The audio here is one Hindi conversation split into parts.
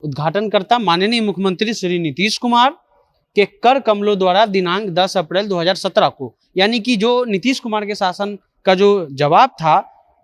उद्घाटनकर्ता माननीय मुख्यमंत्री श्री नीतीश कुमार के कर कमलों द्वारा दिनांक 10 अप्रैल 2017 को, यानी कि जो नीतीश कुमार के शासन का जो जवाब था,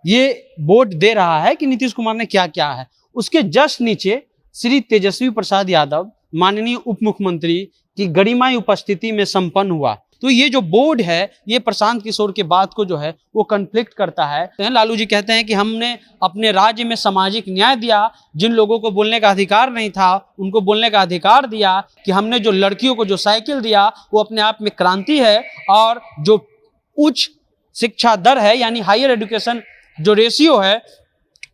ये बोर्ड दे रहा है कि नीतीश कुमार ने क्या किया है। उसके जस्ट नीचे श्री तेजस्वी प्रसाद यादव माननीय उप मुख्यमंत्री की गरिमाई उपस्थिति में संपन्न हुआ। तो ये जो बोर्ड है, ये प्रशांत किशोर के बात को जो है वो कन्फ्लिक्ट करता है। लालू जी कहते हैं कि हमने अपने राज्य में सामाजिक न्याय दिया, जिन लोगों को बोलने का अधिकार नहीं था उनको बोलने का अधिकार दिया, कि हमने जो लड़कियों को जो साइकिल दिया वो अपने आप में क्रांति है, और जो उच्च शिक्षा दर है यानी हायर एजुकेशन जो रेशियो है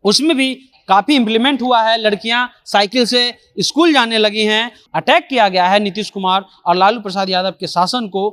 उसमें भी काफी इंप्लीमेंट हुआ है। लड़कियां साइकिल से स्कूल जाने लगी हैं। अटैक किया गया है नीतीश कुमार और लालू प्रसाद यादव के शासन को।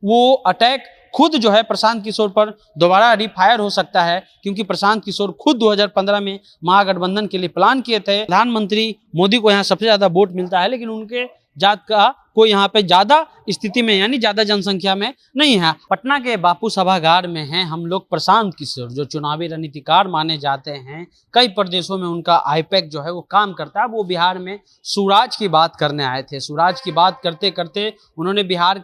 वो अटैक खुद जो है प्रशांत किशोर पर दोबारा रिफायर हो सकता है, क्योंकि प्रशांत किशोर खुद 2015 में महागठबंधन के लिए प्लान किए थे। प्रधानमंत्री मोदी को यहाँ सबसे ज्यादा वोट मिलता है, लेकिन उनके जात का कोई यहाँ पे ज्यादा स्थिति में यानी ज्यादा जनसंख्या में नहीं है। पटना के बापू सभागार में हैं हम लोग प्रशांत किशोर, जो चुनावी रणनीतिकार माने जाते हैं। कई प्रदेशों में उनका आईपैक जो है वो काम करता है। वो बिहार में सुराज की बात करने आए थे। सुराज की बात करते करते उन्होंने बिहार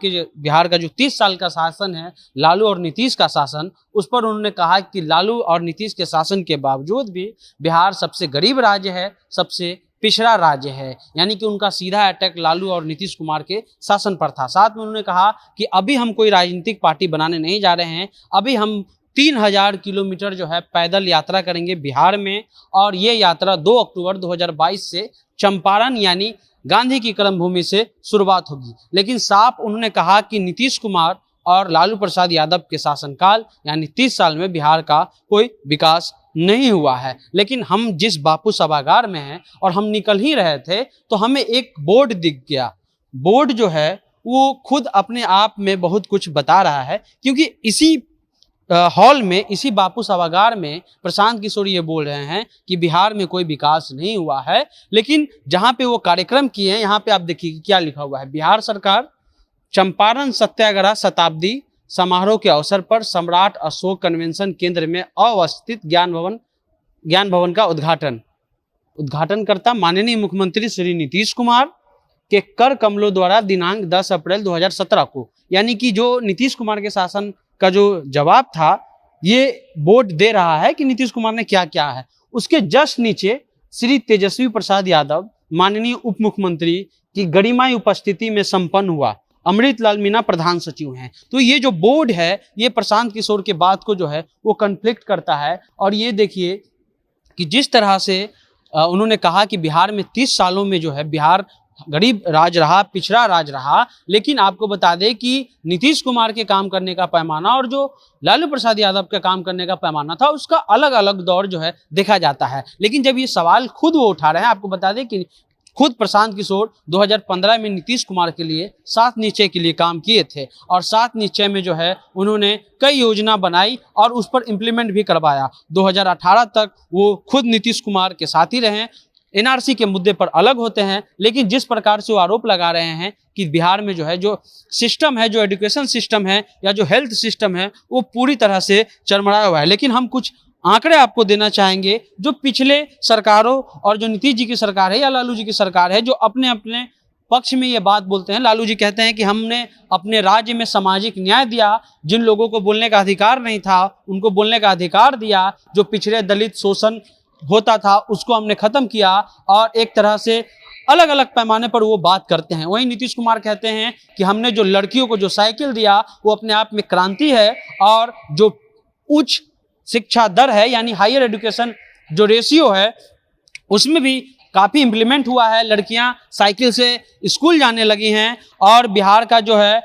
का जो 30 साल का शासन है, लालू और नीतीश का शासन, उस पर उन्होंने कहा कि लालू और नीतीश के शासन के बावजूद भी बिहार सबसे गरीब राज्य है, सबसे पिछड़ा राज्य है। यानी कि उनका सीधा अटैक लालू और नीतीश कुमार के शासन पर था। साथ में उन्होंने कहा कि अभी हम कोई राजनीतिक पार्टी बनाने नहीं जा रहे हैं, अभी हम 3000 किलोमीटर जो है पैदल यात्रा करेंगे बिहार में, और ये यात्रा 2 अक्टूबर 2022 से चंपारण यानी गांधी की कर्मभूमि से शुरुआत होगी। लेकिन साफ उन्होंने कहा कि नीतीश कुमार और लालू प्रसाद यादव के शासनकाल यानी 30 साल में बिहार का कोई विकास नहीं हुआ है। लेकिन हम जिस बापू सभागार में हैं और हम निकल ही रहे थे तो हमें एक बोर्ड दिख गया। बोर्ड जो है वो खुद अपने आप में बहुत कुछ बता रहा है, क्योंकि इसी हॉल में, इसी बापू सभागार में प्रशांत किशोर ये बोल रहे हैं कि बिहार में कोई विकास नहीं हुआ है। लेकिन जहाँ पे वो कार्यक्रम किए हैं, यहाँ पे आप देखिए क्या लिखा हुआ है। बिहार सरकार चंपारण सत्याग्रह शताब्दी समारोह के अवसर पर सम्राट अशोक कन्वेंशन केंद्र में अवस्थित ज्ञान भवन का उद्घाटनकर्ता माननीय मुख्यमंत्री श्री नीतीश कुमार के कर कमलों द्वारा दिनांक 10 अप्रैल 2017 को, यानी कि जो नीतीश कुमार के शासन का जो जवाब था, ये बोर्ड दे रहा है कि नीतीश कुमार ने क्या किया है। उसके जस्ट नीचे श्री तेजस्वी प्रसाद यादव माननीय उप मुख्यमंत्री की गरिमाई उपस्थिति में संपन्न हुआ। अमृतलाल मीणा प्रधान सचिव हैं। तो ये जो बोर्ड है, ये प्रशांत किशोर के बात को जो है वो कन्फ्लिक्ट करता है। और ये देखिए कि जिस तरह से उन्होंने कहा कि बिहार में 30 सालों में जो है बिहार गरीब राज्य रहा, पिछड़ा राज्य रहा, लेकिन आपको बता दें कि नीतीश कुमार के काम करने का पैमाना और जो लालू प्रसाद यादव का काम करने का पैमाना था, उसका अलग अलग दौर जो है देखा जाता है। लेकिन जब ये सवाल खुद वो उठा रहे हैं, आपको बता दें कि खुद प्रशांत किशोर 2015 में नीतीश कुमार के लिए 7 निश्चय के लिए काम किए थे, और 7 निश्चय में जो है उन्होंने कई योजना बनाई और उस पर इम्प्लीमेंट भी करवाया। 2018 तक वो खुद नीतीश कुमार के साथ ही रहे। एनआरसी के मुद्दे पर अलग होते हैं, लेकिन जिस प्रकार से वो आरोप लगा रहे हैं कि बिहार में जो है जो सिस्टम है, जो एजुकेशन सिस्टम है या जो हेल्थ सिस्टम है, वो पूरी तरह से चरमराया हुआ है। लेकिन हम कुछ आंकड़े आपको देना चाहेंगे जो पिछले सरकारों और जो नीतीश जी की सरकार है या लालू जी की सरकार है, जो अपने अपने पक्ष में ये बात बोलते हैं। लालू जी कहते हैं कि हमने अपने राज्य में सामाजिक न्याय दिया, जिन लोगों को बोलने का अधिकार नहीं था उनको बोलने का अधिकार दिया, जो पिछड़े दलित शोषण होता था उसको हमने खत्म किया, और एक तरह से अलग अलग पैमाने पर वो बात करते हैं। वहीं नीतीश कुमार कहते हैं कि हमने जो लड़कियों को जो साइकिल दिया वो अपने आप में क्रांति है, और जो उच्च शिक्षा दर है यानी हायर एजुकेशन जो रेशियो है उसमें भी काफी इंप्लीमेंट हुआ है। लड़कियां साइकिल से स्कूल जाने लगी हैं, और बिहार का जो है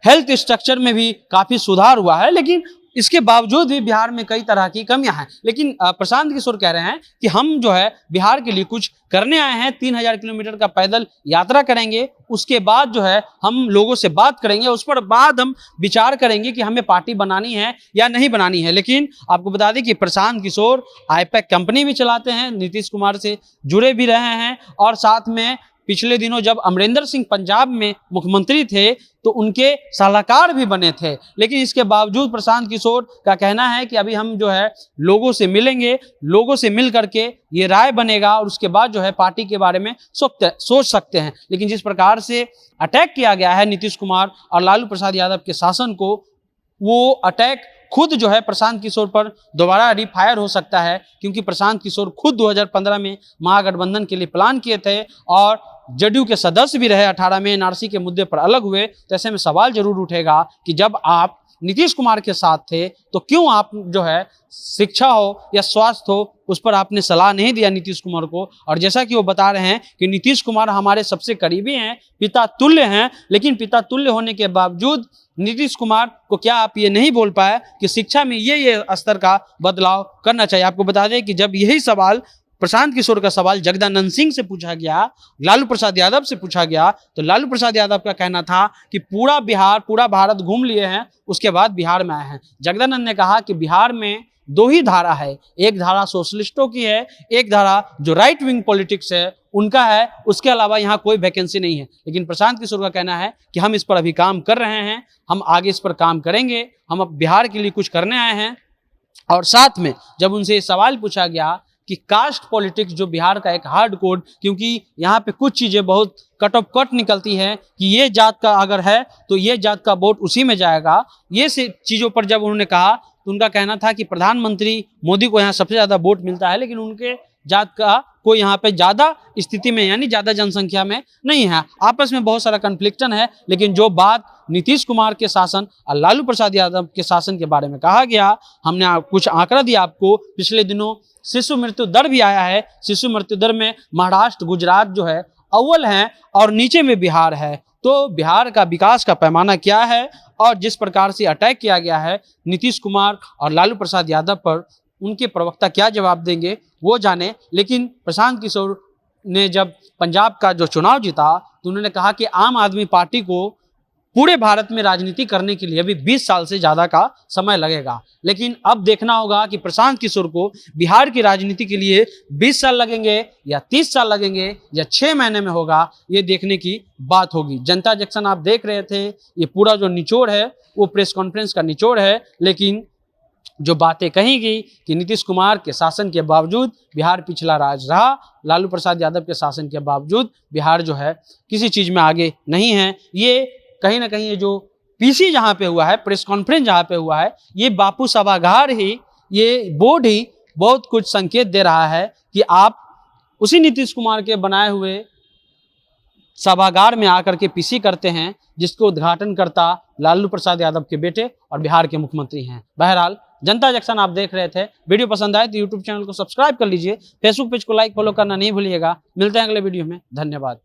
हेल्थ स्ट्रक्चर में भी काफी सुधार हुआ है। लेकिन इसके बावजूद भी बिहार में कई तरह की कमियां हैं। लेकिन प्रशांत किशोर कह रहे हैं कि हम जो है बिहार के लिए कुछ करने आए हैं, 3000 किलोमीटर का पैदल यात्रा करेंगे, उसके बाद जो है हम लोगों से बात करेंगे, उस पर बाद हम विचार करेंगे कि हमें पार्टी बनानी है या नहीं बनानी है। लेकिन आपको बता दें कि प्रशांत किशोर आईपैक कंपनी भी चलाते हैं, नीतीश कुमार से जुड़े भी रहे हैं, और साथ में पिछले दिनों जब अमरिंदर सिंह पंजाब में मुख्यमंत्री थे तो उनके सलाहकार भी बने थे, लेकिन इसके बावजूद प्रशांत किशोर का कहना है कि अभी हम जो है लोगों से मिलेंगे, लोगों से मिल करके ये राय बनेगा और उसके बाद जो है पार्टी के बारे में सोच सकते हैं। लेकिन जिस प्रकार से अटैक किया गया है नीतीश कुमार और लालू प्रसाद यादव के शासन को, वो अटैक खुद जो है प्रशांत किशोर पर दोबारा रिफायर हो सकता है, क्योंकि प्रशांत किशोर खुद 2015 में महागठबंधन के लिए प्लान किए थे और जदयू के सदस्य भी रहे 18 में, एनआरसी के मुद्दे पर अलग हुए। तो ऐसे में सवाल जरूर उठेगा कि जब आप नीतीश कुमार के साथ थे तो क्यों आप जो है शिक्षा हो या स्वास्थ्य हो उस पर आपने सलाह नहीं दिया नीतीश कुमार को। और जैसा कि वो बता रहे हैं कि नीतीश कुमार हमारे सबसे करीबी हैं, पिता तुल्य हैं, लेकिन पिता तुल्य होने के बावजूद नीतीश कुमार को क्या आप ये नहीं बोल पाए कि शिक्षा में ये स्तर का बदलाव करना चाहिए। आपको बता दें कि जब यही सवाल प्रशांत किशोर का सवाल जगदानंद सिंह से पूछा गया, लालू प्रसाद यादव से पूछा गया, तो लालू प्रसाद यादव का कहना था कि पूरा बिहार, पूरा भारत घूम लिए हैं, उसके बाद बिहार में आए हैं। जगदानंद ने कहा कि बिहार में दो ही धारा है, एक धारा सोशलिस्टों की है, एक धारा जो राइट विंग पॉलिटिक्स है उनका है, उसके अलावा यहाँ कोई वैकेंसी नहीं है। लेकिन प्रशांत किशोर का कहना है कि हम इस पर अभी काम कर रहे हैं, हम आगे इस पर काम करेंगे, हम अब बिहार के लिए कुछ करने आए हैं। और साथ में जब उनसे ये सवाल पूछा गया कि कास्ट पॉलिटिक्स जो बिहार का एक हार्ड कोड, क्योंकि यहाँ पे कुछ चीज़ें बहुत कट ऑफ कट निकलती हैं कि ये जात का अगर है तो ये जात का वोट उसी में जाएगा, ये से चीज़ों पर जब उन्होंने कहा तो उनका कहना था कि प्रधानमंत्री मोदी को यहाँ सबसे ज़्यादा वोट मिलता है, लेकिन उनके जात का कोई यहाँ पे ज़्यादा स्थिति में यानी ज़्यादा जनसंख्या में नहीं है। आपस में बहुत सारा कन्फ्लिक्शन है, लेकिन जो बात नीतीश कुमार के शासन और लालू प्रसाद यादव के शासन के बारे में कहा गया, हमने कुछ आंकड़ा दिया आपको। पिछले दिनों शिशु मृत्यु दर भी आया है, शिशु मृत्यु दर में महाराष्ट्र, गुजरात जो है अव्वल हैं और नीचे में बिहार है। तो बिहार का विकास का पैमाना क्या है और जिस प्रकार से अटैक किया गया है नीतीश कुमार और लालू प्रसाद यादव पर, उनके प्रवक्ता क्या जवाब देंगे वो जाने। लेकिन प्रशांत किशोर ने जब पंजाब का जो चुनाव जीता तो उन्होंने कहा कि आम आदमी पार्टी को पूरे भारत में राजनीति करने के लिए अभी 20 साल से ज़्यादा का समय लगेगा। लेकिन अब देखना होगा कि प्रशांत किशोर को बिहार की राजनीति के लिए 20 साल लगेंगे या 30 साल लगेंगे या 6 महीने में होगा, ये देखने की बात होगी। जनता जंक्शन आप देख रहे थे, ये पूरा जो निचोड़ है वो प्रेस कॉन्फ्रेंस का निचोड़ है। लेकिन जो बातें कही गई कि नीतीश कुमार के शासन के बावजूद बिहार पिछला राज्य रहा, लालू प्रसाद यादव के शासन के बावजूद बिहार जो है किसी चीज़ में आगे नहीं है, ये कहीं ना कहीं ये जो पीसी जहाँ पे हुआ है, प्रेस कॉन्फ्रेंस जहाँ पे हुआ है, ये बापू सभागार ही, ये बोर्ड ही बहुत कुछ संकेत दे रहा है कि आप उसी नीतीश कुमार के बनाए हुए सभागार में आकर के पीसी करते हैं, जिसको उद्घाटन करता लालू प्रसाद यादव के बेटे और बिहार के मुख्यमंत्री हैं। बहरहाल जनता जंक्शन आप देख रहे थे, वीडियो पसंद आए तो यूट्यूब चैनल को सब्सक्राइब कर लीजिए, फेसबुक पेज को लाइक फॉलो करना नहीं भूलिएगा। मिलते हैं अगले वीडियो में, धन्यवाद।